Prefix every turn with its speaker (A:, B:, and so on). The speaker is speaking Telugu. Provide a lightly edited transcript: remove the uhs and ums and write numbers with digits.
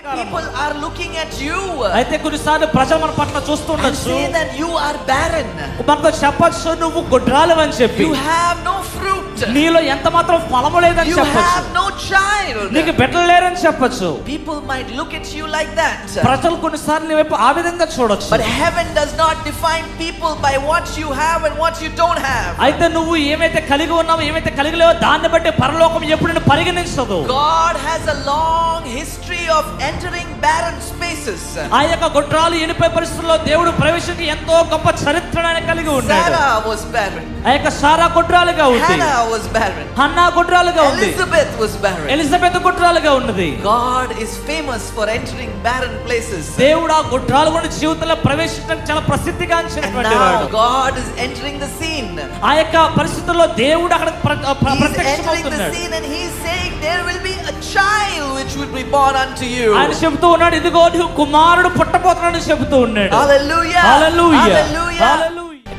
A: People are looking at you
B: అయితే కొన్నిసార్లు ప్రజలు మన పట్ల
A: and
B: చూస్తుండొచ్చు,
A: say that you are barren.
B: మనతో చెప్పొచ్చు నువ్వు గొడ్రాలు అని చెప్పి,
A: You have no fruit.
B: నీలో ఎంత మాత్రం ఫలము లేదని
A: You
B: చెప్పొచ్చు,
A: have no child.
B: నీకు బిడ్డలు లేరని చెప్పొచ్చు.
A: People might look at you like that.
B: ప్రజలు కొన్నిసార్లు నీ వైపు ఆ విధంగా చూడొచ్చు.
A: But heaven does not define people by what you have and what you don't have.
B: అయితే నువ్వు ఏమైతే కలిగి ఉన్నావో ఏమైతే కలిగి లేవో దాన్ని బట్టి పరలోకం ఎప్పుడు నిన్ను పరిగణించదు.
A: God has a long history of entering barren spaces.
B: ఆ యొక్క గొడ్రాలు ఎనిపై పరిస్థితుల్లో దేవుడు ప్రవేశించి ఎంతో గొప్ప చరిత్రను ఆయన కలిగి ఉన్నాడు.
A: Sarah was barren.
B: ఆ యొక్క సారా గొడ్రాలుగా ఉంది,
A: Hannah was barren.
B: హన్నా గొడ్రాలుగా ఉంది,
A: Elizabeth was barren.
B: ఎలిజబెత్ గొడ్రాలుగా ఉన్నది.
A: God is famous for entering barren places.
B: దేవుడు ఆ గొడ్రాలు కూడా జీవితంలో ప్రవేశించడానికి చాలా ప్రసిద్ధిగాంచినటువంటి
A: And
B: వాడు.
A: now God is entering the scene.
B: ఆ యొక్క పరిస్థితుల్లో దేవుడు అక్కడ
A: He is entering the
B: ప్రత్యక్షమవుతున్నాడు.
A: scene and he is saying there will be a child which will be born unto you.
B: ఆయన చెబుతూ ఉన్నాడు, ఇదిగో నీకు కుమారుడు పుట్టబోతున్నాడని చెబుతూ ఉన్నాడు.
A: Hallelujah.
B: హల్లెలూయా,
A: Hallelujah.
B: హల్లెలూయా.